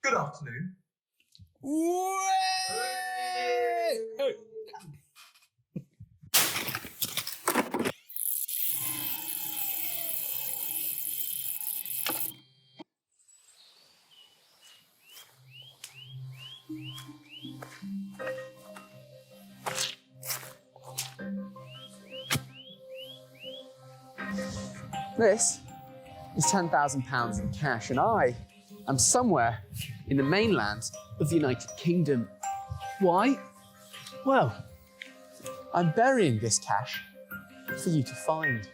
Good afternoon. This is £10,000 in cash, and I am somewhere in the mainland of the United Kingdom. Why? Well, I'm burying this cash for you to find.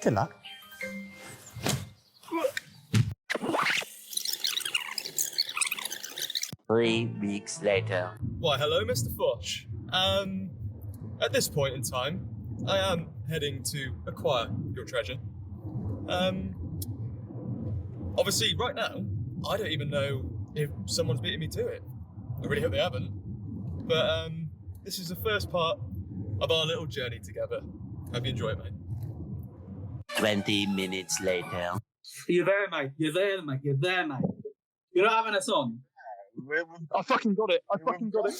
Good luck. 3 weeks later. Why, hello, Mr. Fosh. At this point in time, I am heading to acquire your treasure. Obviously, right now, I don't even know if someone's beating me to it. I really hope they haven't. But this is the first part of our little journey together. Hope you enjoy it, mate. 20 minutes later. You're there, mate. You're there, mate. You're there, mate. You're not having us on. I fucking got it. I fucking got it.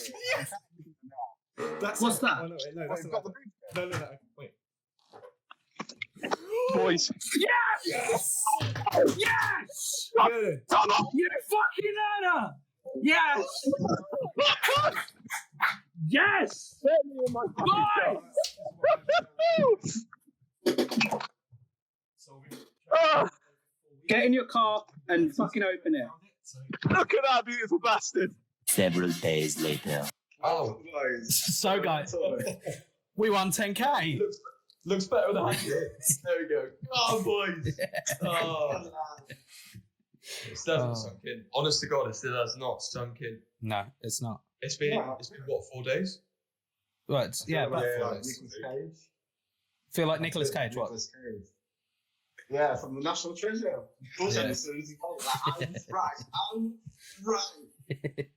That's What's that? Oh, no, that's not the briefcase. No, wait. Boys. Yes! Yes! Good. You fucking Anna! Yes! Yes! Boys! Get in your car and fucking open it. Look at that beautiful bastard. Several days later. Oh, So, guys, we won 10k. looks better than I did. There we go. Oh, boys. Oh. It still hasn't sunk in. Honest to God, it still has not sunk in. No, it's not. It's been what, 4 days? Well, it's, yeah, but feel like Nicolas Cage. What? Nicolas Cage. Yeah, from the National Treasure. As soon as he called that, I'm right.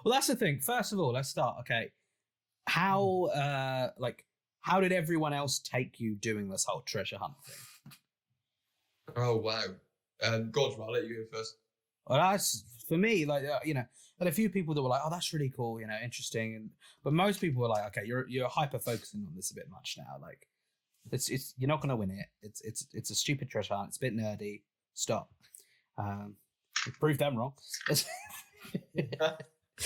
Well, that's the thing. First of all, let's start. Okay, how did everyone else take you doing this whole treasure hunt thing? Oh, wow. God's I'll let you go first. Well, that's for me. Like and a few people that were like, "Oh, that's really cool," interesting. But most people were like, "Okay, you're hyper focusing on this a bit much now. Like, it's you're not going to win it. It's a stupid treasure hunt. It's a bit nerdy. Stop." Prove them wrong.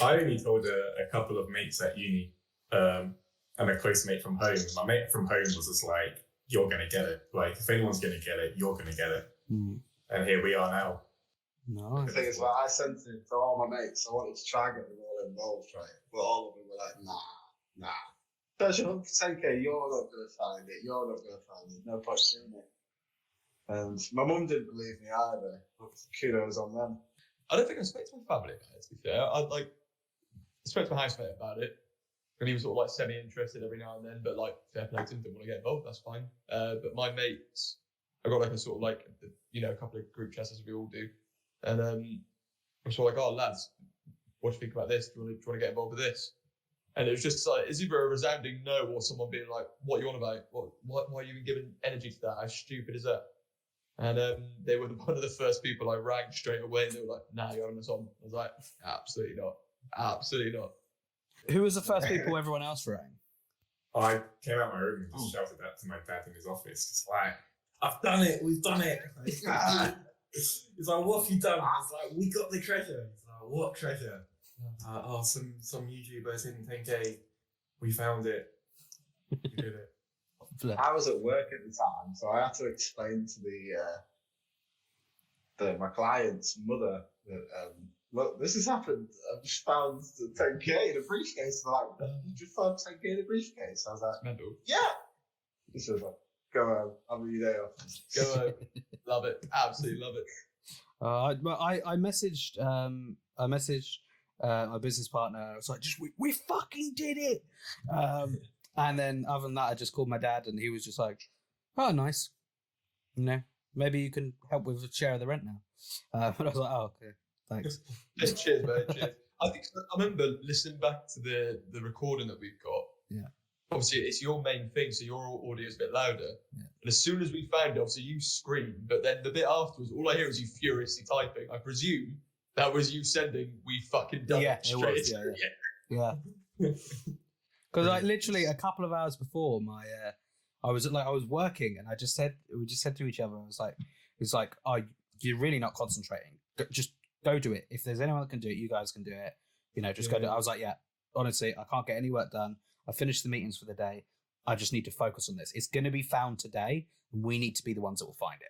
I only told a couple of mates at uni, and a close mate from home. My mate from home was just like, "You're gonna get it. Like, if anyone's gonna get it, you're gonna get it." And here we are now. No. The thing is, I sent it to all my mates. I wanted to try and get them all involved, right? But all of them were like, nah. Treasure hunt for 10k, you're not going to find it. You're not going to find it. No point doing it. And my mum didn't believe me either. But kudos on them. I don't think I spoke to my family about it, to be fair. I spoke to my housemate about it. And he was sort of like semi-interested every now and then, but like fair play to him, didn't want to get involved, that's fine. But my mates, I got like a sort of like, a couple of group chats as we all do. And I'm sort of like, "Oh, lads, what do you think about this? Do you want to get involved with this?" And it was just like, it's either a resounding no or someone being like, "What are you on about? Why are you even giving energy to that? How stupid is that?" And they were one of the first people I rang straight away, and they were like, "Nah, you're having us on." I was like, "Absolutely not. Absolutely not." Who was the first people everyone else rang? I came out my room and just shouted that to my dad in his office, just like, "I've done it. We've done it." He's like, "What have you done?" I was like, "We got the treasure." He's like, "What treasure?" Some YouTubers in 10k. We found it. We did it. I was at work at the time, so I had to explain to my client's mother that, look, this has happened. I've just found the 10k in a briefcase. They're like, "You just found 10k in a briefcase?" I was like, Mental. "Yeah." She was like, "Go home. Have a day off." Go home. Love it. Absolutely love it. I messaged my business partner. I was like, we fucking did it. And then other than that, I just called my dad, and he was just like, "Oh, nice. Maybe you can help with a share of the rent now." But I was like, "Oh, okay, thanks." Cheers, mate. Cheers. I remember listening back to the recording that we've got. Yeah. obviously it's your main thing, so your audio is a bit louder. Yeah. And as soon as we found it, obviously you scream, but then the bit afterwards, all I hear is you furiously typing. I presume that was you sending, "We fucking done Yeah, it." it was, straight. yeah. Because like literally a couple of hours before I was working and we just said to each other, it's like, oh, you're really not concentrating. Just go do it. If there's anyone that can do it, you guys can do it. You know, just go do it. I was like, yeah, honestly, I can't get any work done. I finished the meetings for the day. I just need to focus on this. It's going to be found today, and we need to be the ones that will find it.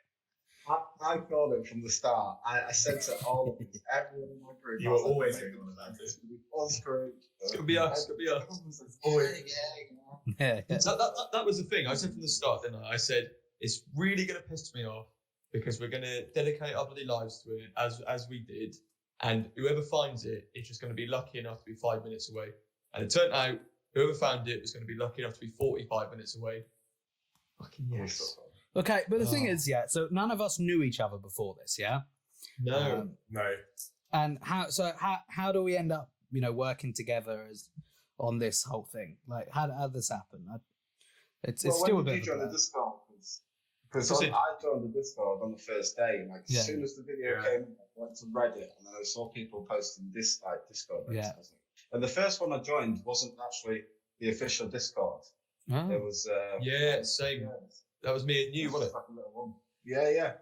I called it from the start. I said to all of them, everyone in my group. You were always going on about it. It's going to be us. It's going to be us. Always. Yeah. So that was the thing. I said from the start, didn't I? I said, it's really going to piss me off because we're going to dedicate our bloody lives to it as we did. And whoever finds it, it's just going to be lucky enough to be 5 minutes away. And it turned out whoever found it was going to be lucky enough to be 45 minutes away. Fucking yes. Okay, but the thing is, so none of us knew each other before this, yeah? No. No. And how do we end up, working together on this whole thing? Like, how did this happen? It's still a bit. When did you join the Discord? Because I joined the Discord on the first day, and as soon as the video came, I went to Reddit, and then I saw people posting this Discord. Yeah. And the first one I joined wasn't actually the official Discord. Oh. It was same. That was me and you, wasn't it? Like a little one. Yeah.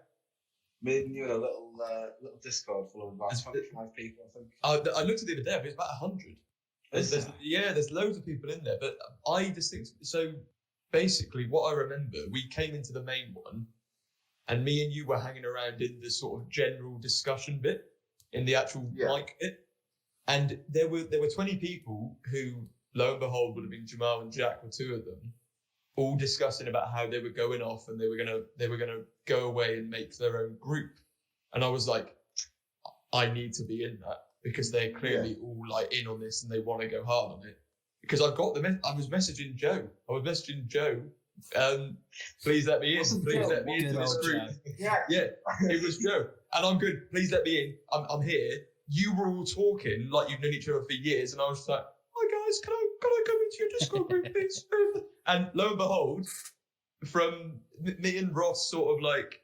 Me and you in a little Discord full of about 25 people, I think. I looked at it the other day, but it's about 100. There's loads of people in there, but I just think so. Basically, what I remember, we came into the main one, and me and you were hanging around in the sort of general discussion bit, in the actual mic bit, and there were 20 people who, lo and behold, would have been Jamal and Jack were two of them, all discussing about how they were going off and they were gonna go away and make their own group, and I was like, I need to be in that because they're clearly all like in on this and they want to go hard on it. Because I got I was messaging Joe. Please let me in. Please let me into this group. Yeah, it was Joe. And I'm good. Please let me in. I'm here. You were all talking like you've known each other for years, and I was like, "Hi guys, can I come into your Discord group, please?" And lo and behold, from me and Ross sort of like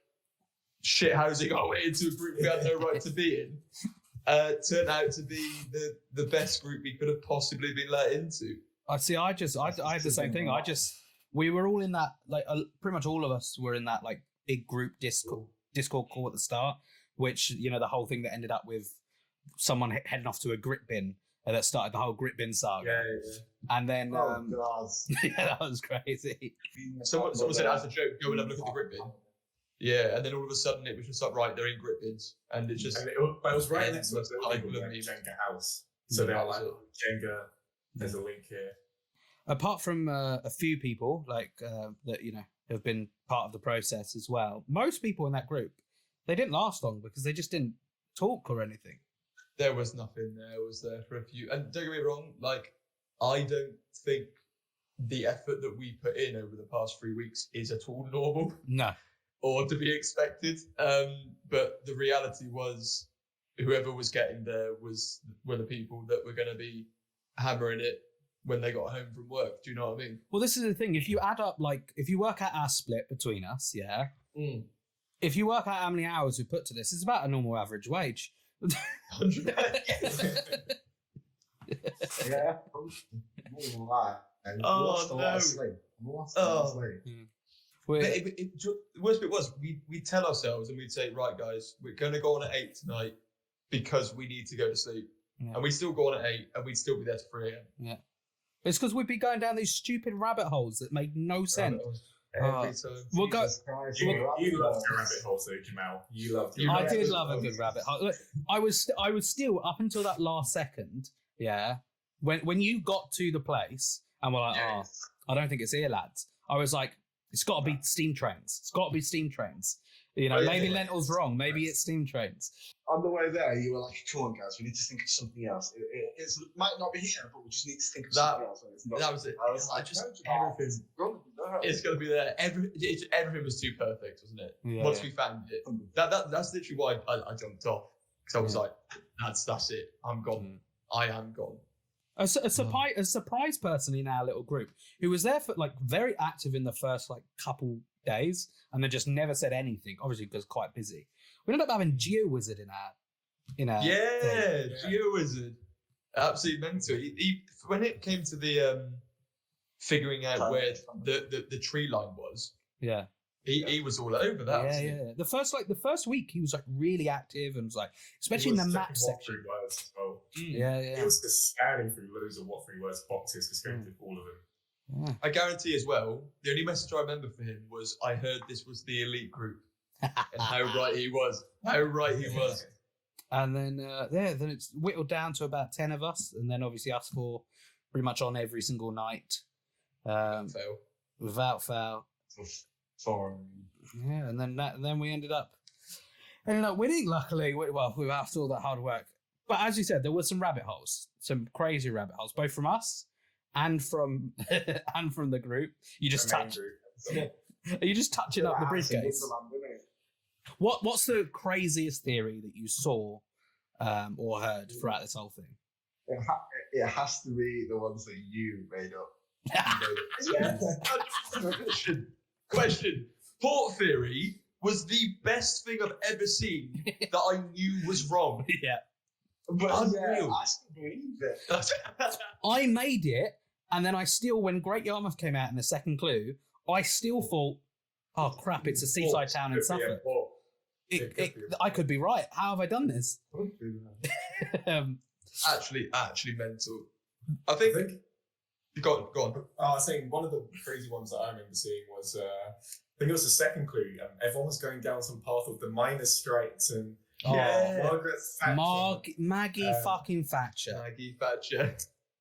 shithousing our way into a group we had no right to be in. Turned out to be the best group we could have possibly been let into. I had the same thing. We were all in that, like, pretty much all of us were in that, like, big group Discord call at the start, which, the whole thing that ended up with someone heading off to a grit bin that started the whole grit bin saga. Yeah. And then, that was crazy. Someone said as a joke, go and have a look at the grit bin. Yeah, and then all of a sudden it was just like, right, they're in grit bins, and it's just. But it was right next to us. Like Jenga house, so they're like Jenga. There's a link here. Apart from a few people that have been part of the process as well, most people in that group, they didn't last long because they just didn't talk or anything. There was nothing there, was there, for a few? And don't get me wrong, like, I don't think the effort that we put in over the past 3 weeks is at all normal. No. Or to be expected. But the reality was whoever was getting there were the people that were going to be hammering it when they got home from work. Do you know what I mean? Well, this is the thing. If you add up, if you work out our split between us, if you work out how many hours we put to this, it's about a normal average wage. 100. Yeah. Lost a lot of sleep. The worst bit was we'd tell ourselves and we'd say, right guys, we're going to go on at 8 tonight because we need to go to sleep. And we'd still go on at 8 and we'd still be there till 3 a.m. Yeah. It's because we'd be going down these stupid rabbit holes that make no sense. Every time. We'll go. You love the rabbit hole, so Jamal. You loved it. I did love a good rabbit hole. Look, I was still up until that last second. Yeah. When you got to the place and we're like, I don't think it's here, lads. I was like, it's got to be steam trains. It's got to be steam trains. Maybe Lentil's wrong. Maybe it's steam trains. On the way there, you were like, come on, guys, we need to think of something else. It might not be here, but we just need to think of something else. That was it. I was like, everything. It's going to be there. Everything was too perfect, wasn't it? Yeah, Once we found it. That's literally why I jumped off. Because I was like, that's it. I'm gone. I am gone. A surprise person in our little group who was there for like very active in the first like couple days and then just never said anything, obviously because quite busy. We ended up having GeoWizard in our thing. GeoWizard, absolutely mental. He when it came to the figuring out where the tree line was, he was all over that. Yeah. The first week he was like really active and was like, especially in the map section. Words as well. Yeah. It was just scanning through loads of what 3 words boxes, just going through all of them. Yeah. I guarantee as well, the only message I remember for him was, I heard this was the elite group. And how right he was. And then, then it's whittled down to about 10 of us. And then obviously us 4 pretty much on every single night. Without fail. Yeah, and then we ended up winning, luckily, after all that hard work. But as you said, there were some rabbit holes, some crazy rabbit holes, both from us and from the group. You just touch. Are you just touching up the briefcase? What's the craziest theory that you saw or heard throughout this whole thing? It has to be the ones that you made up. Question. Port theory was the best thing I've ever seen that I knew was wrong. Yeah. But unreal. I still believe it. I made it, and then I still, when Great Yarmouth came out in the second clue, I still thought, oh crap, it's a seaside town in Suffolk. I could be right. How have I done this? Actually mental. I think go on. I was saying one of the crazy ones that I remember seeing was I think it was the second clue. Everyone was going down some path of the miners' strikes and Margaret Thatcher. Maggie fucking Thatcher. Maggie Thatcher.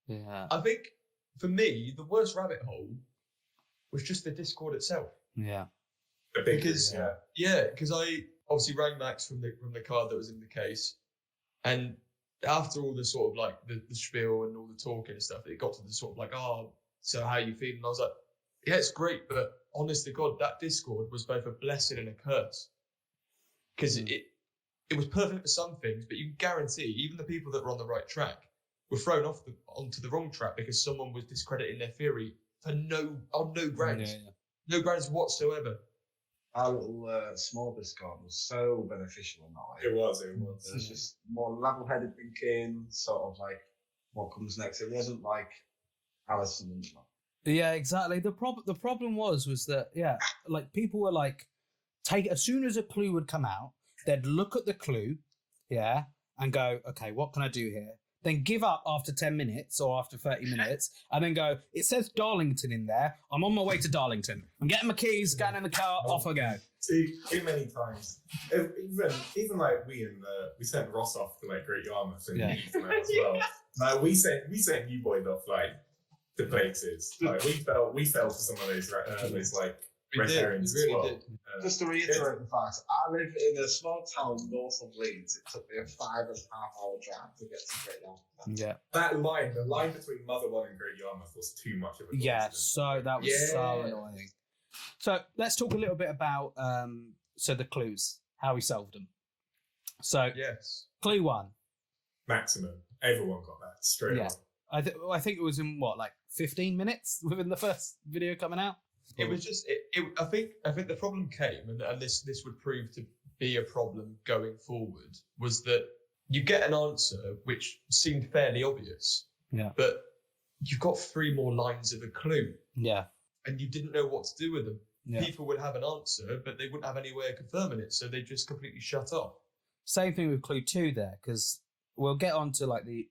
Yeah. I think for me the worst rabbit hole was just the Discord itself. Yeah. Because I obviously rang Max from the card that was in the case, and after all the sort of like the spiel and all the talking and stuff, it got to the sort of like, oh, so how you feeling? And I was like, yeah, it's great, but honest to God, that Discord was both a blessing and a curse. Because it was perfect for some things, but you can guarantee even the people that were on the right track were thrown onto the wrong track because someone was discrediting their theory on no grounds. No grounds whatsoever. Our little small Discord was so beneficial in that way. It was. It was just more level-headed thinking, sort of like what comes next. It wasn't like Alison and stuff. Yeah, exactly. The problem was that like people were like, as soon as a clue would come out, they'd look at the clue, and go, okay, what can I do here? Then give up after 10 minutes or after 30 minutes, and then go, it says Darlington in there. I'm on my way to Darlington. I'm getting my keys, getting in the car, off I go. Too many times. Even like we sent Ross off to like Great Yarmouth and as well. Like we sent you boys off like the places. Like we fell for some of those like red herrings as well. Just to reiterate the fact, I live in a small town north of Leeds. It took me a 5.5-hour drive to get to Great Yarmouth. Yeah. The line between Motherwell and Great Yarmouth was too much of a so that was so annoying. So let's talk a little bit about the clues, how we solved them. So clue 1. Maximum. Everyone got that straight on. I think it was in 15 minutes within the first video coming out. It was just. I think the problem came, and this would prove to be a problem going forward, was that you get an answer which seemed fairly obvious, but you've got 3 more lines of a clue, and you didn't know what to do with them. People would have an answer, but they wouldn't have any way of confirming it, so they just completely shut off. Same thing with clue 2 there, because we'll get on to like the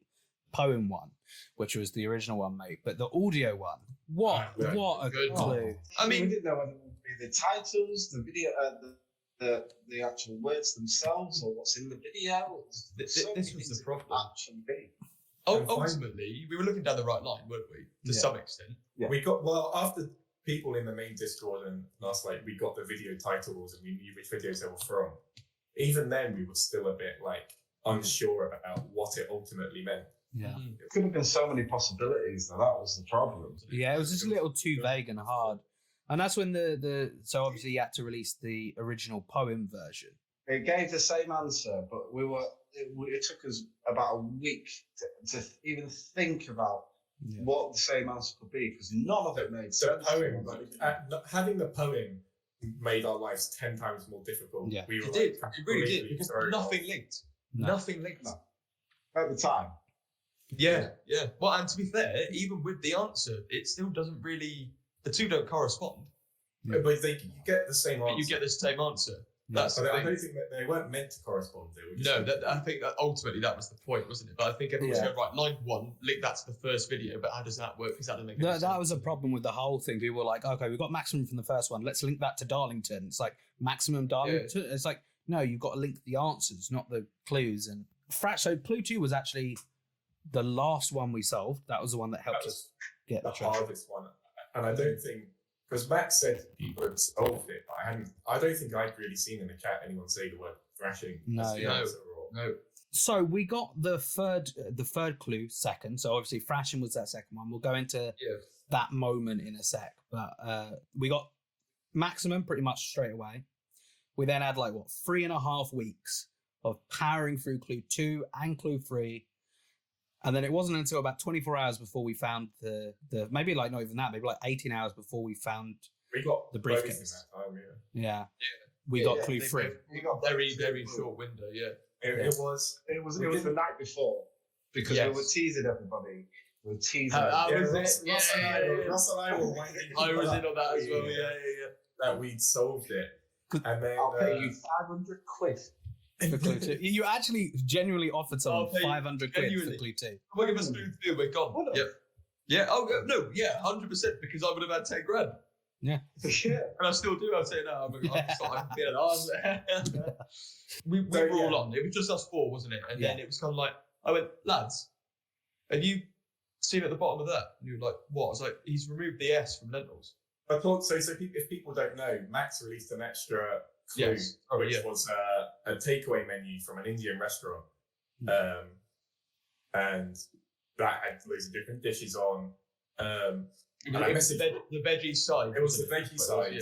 poem one, which was the original one, mate. But the audio one, what a good clue! I mean, we didn't know whether it would be the titles, the video, the actual words themselves, or what's in the video. This was the problem. Ultimately, we were looking down the right line, weren't we? To some extent. Yeah. We got after people in the main Discord and us, like we got the video titles and we knew which videos they were from. Even then, we were still a bit like unsure about what it ultimately meant. Yeah, it could have been so many possibilities. That was the problem. Yeah, it was just a little too vague and hard. And that's when so obviously you had to release the original poem version. It gave the same answer, but we were it took us about a week to even think about what the same answer could be, because none of it made The sense. poem, having the poem made our lives 10 times more difficult. Yeah. We were It did. like, It really did. completely Because thrown nothing off. linked. No. Nothing linked. No. At the time. Yeah. Well, and to be fair, even with the answer, it still doesn't really. The two don't correspond. But you get the same answer. But you get the same answer. That's But the I thing. don't think that they weren't meant to correspond. They were just No, I think that ultimately that was the point, wasn't it? But I think everyone's going, right, line 1, link that to the first video, but how does that work? Because that doesn't make any sense. That was a problem with the whole thing. People were like, okay, we've got maximum from the first one. Let's link that to Darlington. It's like maximum Darlington. It's like, no, you've got to link the answers, not the clues. And so clue 2 was actually the last one we solved. That was the one that helped us get the the treasure. hardest one. And I don't think, because Max said people had solved it, but I don't think I'd really seen in the chat anyone say the word thrashing. No, as the yeah. answer, or- No. So we got the third clue second. So obviously thrashing was that second one. We'll go into that moment in a sec. But we got maximum pretty much straight away. We then had 3.5 weeks of powering through clue 2 and clue 3. And then it wasn't until about 24 hours before we found the maybe not even that, maybe 18 hours before we found We got the both briefcase. in that time, yeah. We got clue They 3. both- We got very, very short window, It was. It was the night before, because we were teasing everybody. We were teasing. How everybody. was it? Ross and I were waiting. I was in on that as well, That we'd solved it. And then I'll pay you 500 quid. For clue 2. You actually genuinely offered someone I'll pay you 500 quid for genuinely. clue 2. We'll give us clue 2, we're gone. What Yep. Yeah, no, 100%, because I would have had 10 grand. Yeah. And I still do, I'd say no, I'm just like, we were all on. It was just us 4, wasn't it? And then it was kind of like, I went, lads, have you seen at the bottom of that? And you were like, what? I was like, he's removed the S from lentils. I thought so. So if people don't know, Max released an extra clue, which was a takeaway menu from an Indian restaurant, and that had loads of different dishes on. It was the veggie side. It was the veggie side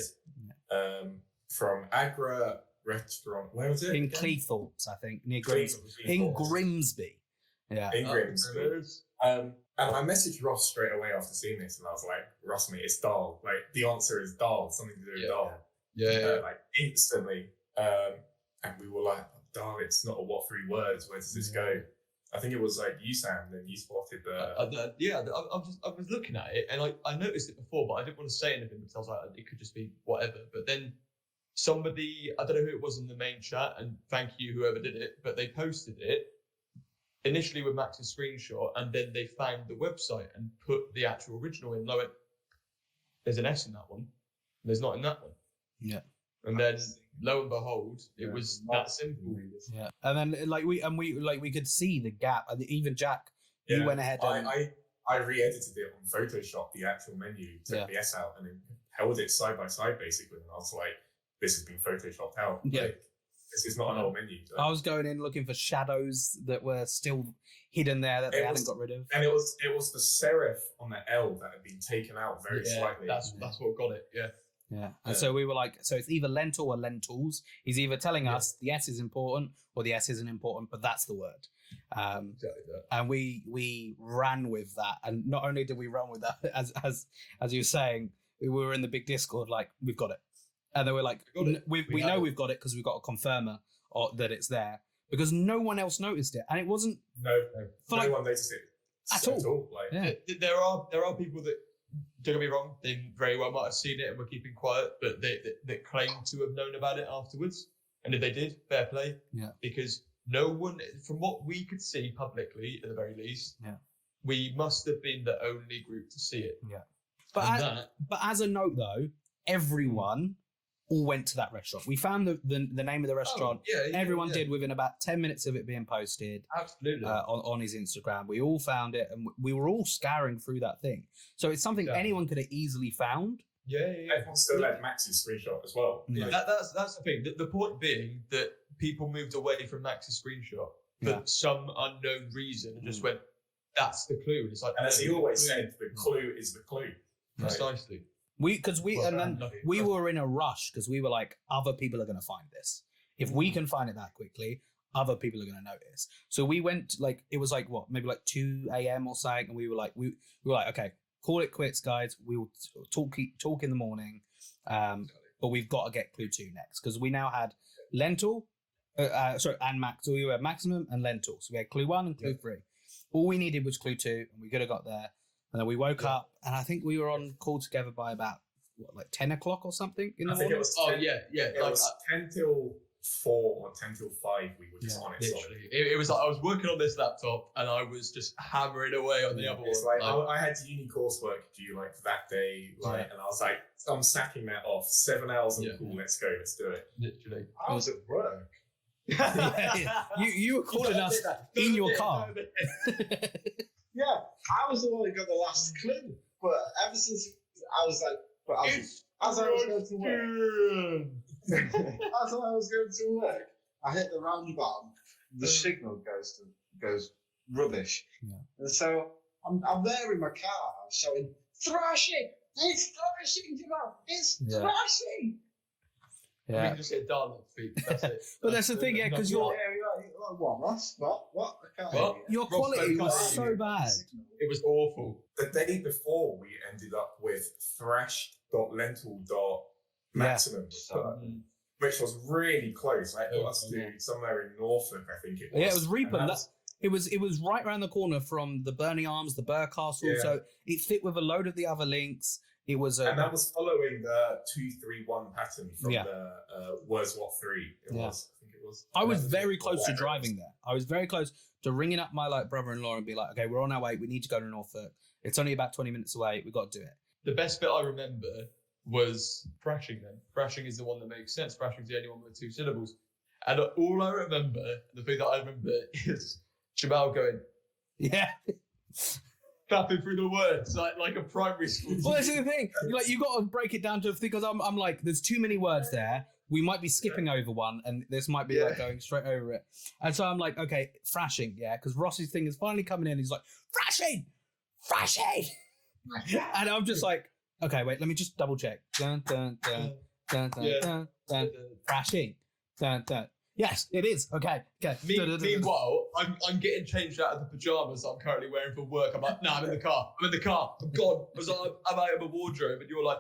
from Agra restaurant. Where was it? In again? Cleethorpes, I think, near Cleethorpes. in Grimsby. Yeah. In Grimsby. And I messaged Ross straight away after seeing this, and I was like, Ross, mate, it's dal. Like, the answer is dal, something to do with dal. Like, instantly. And we were like, dal, it's not a what 3 words. Where does this go? I think it was like you, Sam, then you spotted the... I was looking at it, and I noticed it before, but I didn't want to say anything because I was like, it could just be whatever. But then somebody, I don't know who it was in the main chat, and thank you whoever did it, but they posted it initially with Max's screenshot, and then they found the website and put the actual original in. And I went, there's an S in that one. There's not in that one. Yeah. And then lo and behold, it was that simple. Yeah. And then we could see the gap. And even Jack, you went ahead and I re-edited it on Photoshop, the actual menu, took the S out, and then held it side by side basically. And I was like, this has been photoshopped out. Yeah. Like, this is not an old menu. I was going in looking for shadows that were still hidden there that they hadn't got rid of. And it was the serif on the L that had been taken out very slightly. That's what got it. Yeah. Yeah. And so we were like, so it's either lentil or lentils. He's either telling us the S is important or the S isn't important, but that's the word. Exactly that. And we ran with that. And not only did we run with that, as you were saying, we were in the big Discord like, we've got it. And they were like, we know we've got it because we've got a confirmer that it's there, because no one else noticed it. And it wasn't... No one noticed it at all. Like, there are people that, don't get me wrong, they very well might have seen it and were keeping quiet, but they claim to have known about it afterwards. And if they did, fair play. Yeah. Because no one, from what we could see publicly, at the very least, we must have been the only group to see it. Yeah. But as a note, though, everyone all went to that restaurant. We found the name of the restaurant. Everyone did within about 10 minutes of it being posted. Absolutely. On his Instagram. We all found it, and we were all scouring through that thing. So it's something anyone could have easily found. Everyone still had Max's screenshot as well. Yeah. That's the thing. The point being that people moved away from Max's screenshot for some unknown reason and just went, that's the clue. And it's like, and as he always said, the clue is the clue. Precisely. We were in a rush because we were like, other people are going to find this. If we can find it that quickly, other people are going to notice. So we went like, it was like what, maybe like 2 a.m. or something, and we were like, okay, call it quits, guys. We will talk in the morning, but we've got to get clue 2 next because we now had Lentil, and Max. So we were maximum and Lentil. So we had clue 1 and clue 3. All we needed was clue 2, and we could have got there. And then we woke up, and I think we were on call together by about what, like 10 o'clock or something in the morning. It was 10, It was 10 till 4 or 10 till 5. We were just on it. Literally, it was like I was working on this laptop, and I was just hammering away on the other It's one. like I had uni coursework due like that day, and I was like, I'm sacking that off. 7 hours on call. Let's go. Let's do it. Literally, I was at work. You were calling us in your car. Yeah, I was the one that got the last clue. But ever since I was like, as I was going to work, as I was going to work, I hit the roundabout. The signal goes rubbish. Yeah. And so I'm there in my car shouting, "Thrashing! It's thrashing! It's thrashing!" Yeah. I mean, just get down on feet. That's it. But that's the thing, yeah, because you're what, Ross? What? I can't What? Your quality was so bad. It was awful. The day before, we ended up with thrash.lentil.maximum, which was really close. I got us to somewhere in Norfolk, I think it was. Yeah, it was Reaper. It was right around the corner from the Burney Arms, the Burr Castle. Yeah. So it fit with a load of the other links. It was and that was following the 2-3-1 pattern from the Where's What 3. It was. I think it was. I was very close to driving there. I was very close to ringing up my brother-in-law and be like, okay, we're on our way. We need to go to Norfolk. It's only about 20 minutes away. We've got to do it. The best bit I remember was thrashing then. Thrashing is the one that makes sense. Thrashing is the only one with 2 syllables. And all I remember, the thing that I remember is Jamal going, yeah. Clapping through the words like a primary school. Well, that's the thing. You got to break it down to because I'm like, there's too many words there. We might be skipping over one, and this might be like going straight over it. And so I'm like, okay, thrashing, because Ross's thing is finally coming in. He's like, thrashing. And I'm just like, okay, wait, let me just double check. Dun, dun, dun, dun, dun, dun, dun, thrashing. Dun, dun. Yes, it is. Okay. Meanwhile, I'm getting changed out of the pajamas that I'm currently wearing for work. I'm like, I'm in the car. I'm gone. I was like, I'm out of my wardrobe, and you're like,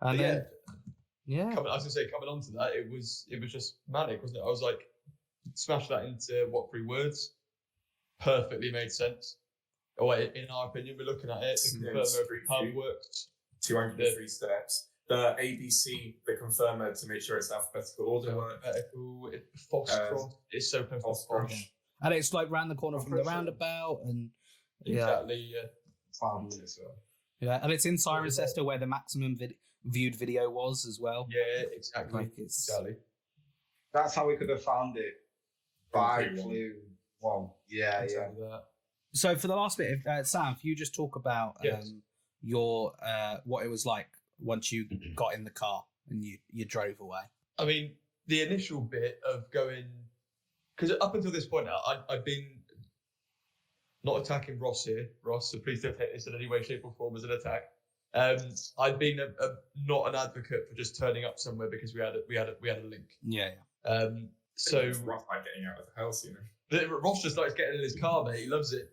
And then, I was gonna say, coming on to that, it was just manic, wasn't it? I was like, smash that into what 3 words? Perfectly made sense. Oh, in our opinion, we're looking at it. The confirmer how it works. 203 steps. The ABC, the confirmer to make sure it's alphabetical order work. Fosh'S. It's so perfect. Fosh. And it's like round the corner from the roundabout, and exactly. 5 minutes ago. Yeah, and it's in Cirencester where the maximum viewed video was as well. Yeah, exactly. Exactly. That's how we could have found it by clue 1. Yeah. So for the last bit, Sam, if you just talk about your what it was like once you got in the car and you drove away. I mean, the initial bit of going, because up until this point, I've been not attacking Ross here, so please don't take this in any way, shape, or form as an attack. I'd been not an advocate for just turning up somewhere because we had a link. Yeah. So it's rough like getting out of the house, you know. Ross just likes getting in his car, mate. He loves it.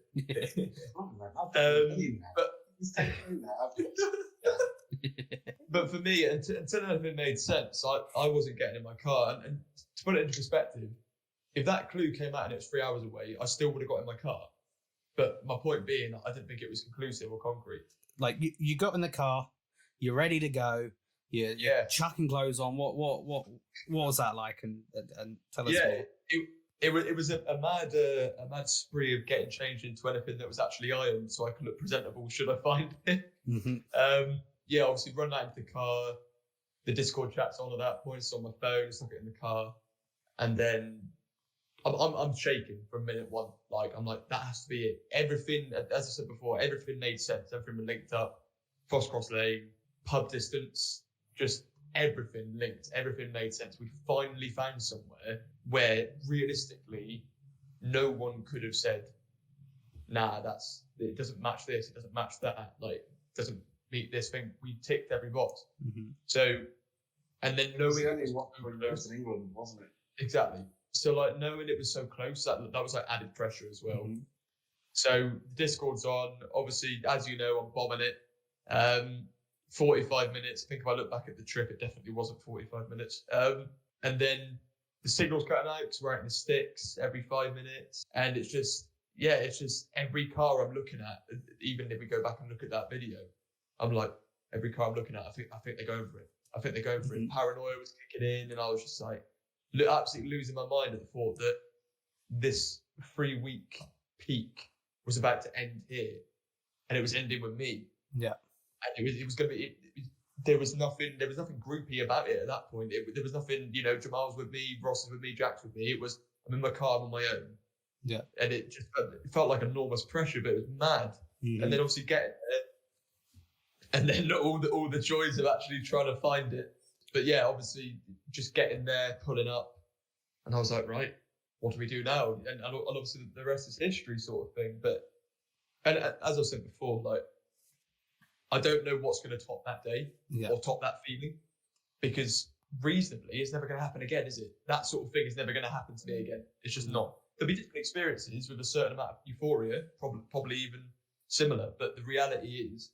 But for me, until anything made sense, I wasn't getting in my car. And to put it into perspective, if that clue came out and it was 3 hours away, I still would have got in my car. But my point being, I didn't think it was conclusive or concrete. Like you got in the car, you're ready to go. You're chucking clothes on. What was that like? And tell us more. It was a mad spree of getting changed into anything that was actually ironed, so I could look presentable. Should I find it? Mm-hmm. Obviously run that into the car. The Discord chat's on at that point. It's on my phone. Stuck it in the car, and then I'm shaking from minute 1. Like I'm like, that has to be it. Everything, as I said before, everything made sense. Everything was linked up. Cross lane, pub distance, just everything linked. Everything made sense. We finally found somewhere where realistically, no one could have said, "Nah, it doesn't match this. It doesn't match that. Like, it doesn't meet this thing." We ticked every box. Mm-hmm. So And then It was knowing the it only was one so for close, in England, wasn't it? exactly. So like knowing it was so close, that was like added pressure as well. Mhm. So Discord's on. Obviously, as you know, I'm bombing it. 45 minutes. I think if I look back at the trip, it definitely wasn't 45 minutes. And then the signal's cutting out because we're out in the sticks every 5 minutes. And it's just every car I'm looking at, even if we go back and look at that video, I'm like, every car I'm looking at, I think they're going for it. I think they're going for it. Paranoia was kicking in, and I was just like, absolutely losing my mind at the thought that this 3-week peak was about to end here, and it was ending with me. Yeah. And it was going to be. There was nothing groupy about it at that point. There was nothing. Jamal's with me, Ross is with me, Jack's with me. It was, I'm in my car, I'm on my own. Yeah. And it felt like enormous pressure, but it was mad. Mhm. And then obviously getting there, and then all the joys of actually trying to find it. But yeah, obviously just getting there, pulling up, and I was like, right, what do we do now? And obviously the rest is history, sort of thing. But and as I said before, like, I don't know what's going to top that day or top that feeling, because reasonably it's never going to happen again, is it? That sort of thing is never going to happen to me again. It's just not. There'll be different experiences with a certain amount of euphoria, probably even similar. But the reality is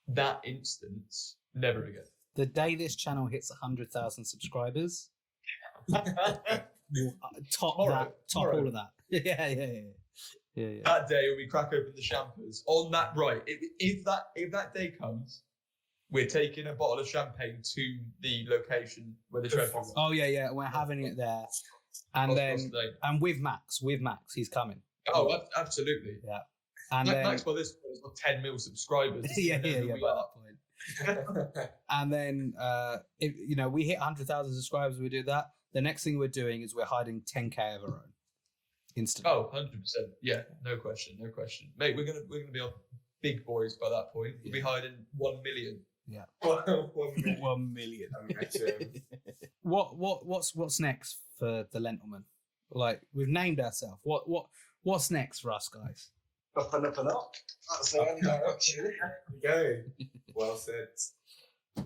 that instance, never again. The day this channel hits 100,000 subscribers, we'll top Tomorrow. all of that. Yeah. That day when we crack open the champers on that, right? If that day comes, we're taking a bottle of champagne to the location where the treasure was. Oh yeah, we're having it there, and with Max, he's coming. Oh, absolutely. Yeah, and Max by this point has got 10 mil subscribers. yeah. By that point, and then if we hit 100,000 subscribers, we do that. The next thing we're doing is we're hiding 10K of our own. Instantly. Oh, 100%. Yeah, no question. Mate, we're gonna be on big boys by that point. We'll be hiding 1 million. Yeah. 1 million. What's next for the Lentilmen? Like, we've named ourselves. What's next for us, guys? Up and up and up. That's the only direction. Go. Well said.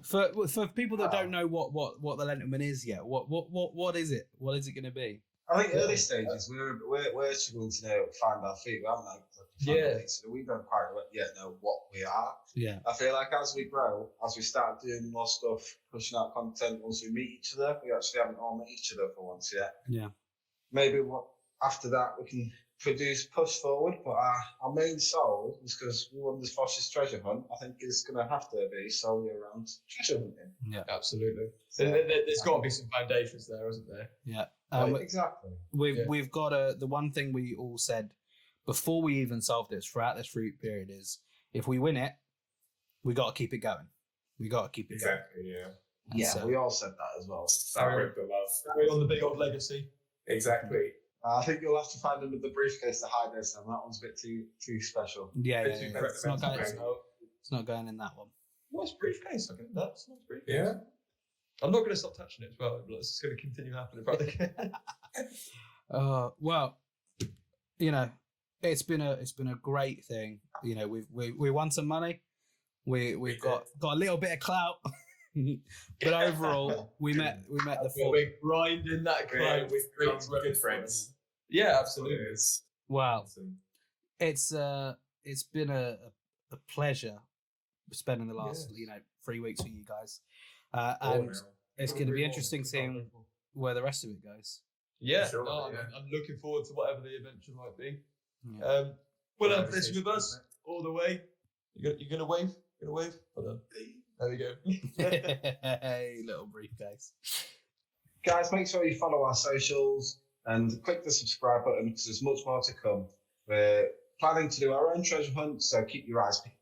For people that don't know what the Lentilmen is yet, what is it? What is it going to be? I think early stages we're struggling to find our feet. We haven't so we don't quite yet know what we are. Yeah. I feel like as we grow, as we start doing more stuff, pushing out content, once we meet each other, we actually haven't all met each other for once yet. Yeah. Maybe after that we can push forward, but our main soul is, because we won this Fosh'S treasure hunt, I think it's going to have to be solely around treasure hunting. Yeah, absolutely. So there's got to be some foundations there, isn't there? Yeah, exactly. We've got the one thing we all said before we even solved this throughout this fruit period is, if we win it, we got to keep it going. We got to keep it going. Exactly. Yeah. Yeah, so, we all said that as well. Carry on the big old legacy. Exactly. I think you'll have to find another briefcase to hide this, and that one's a bit too special. Yeah. It's not going in that one. Nice briefcase. Okay, that's nice briefcase. Yeah. I'm not going to stop touching it as well. It's just going to continue happening, probably. Well, it's been a great thing. We won some money. We've got a little bit of clout. But overall, we met the full. We're grinding that crowd with good friends. Yeah, absolutely. Wow, it's been a pleasure spending the last 3 weeks with you guys, and it's going to be interesting seeing where the rest of it goes. Yeah, sure, I'm looking forward to whatever the adventure might be. Yeah. Well, it's with us all the way. You're gonna wave. Hold on. There we go. Hey, little briefcase. Guys, make sure you follow our socials and click the subscribe button, because there's much more to come. We're planning to do our own treasure hunt, so keep your eyes peeled.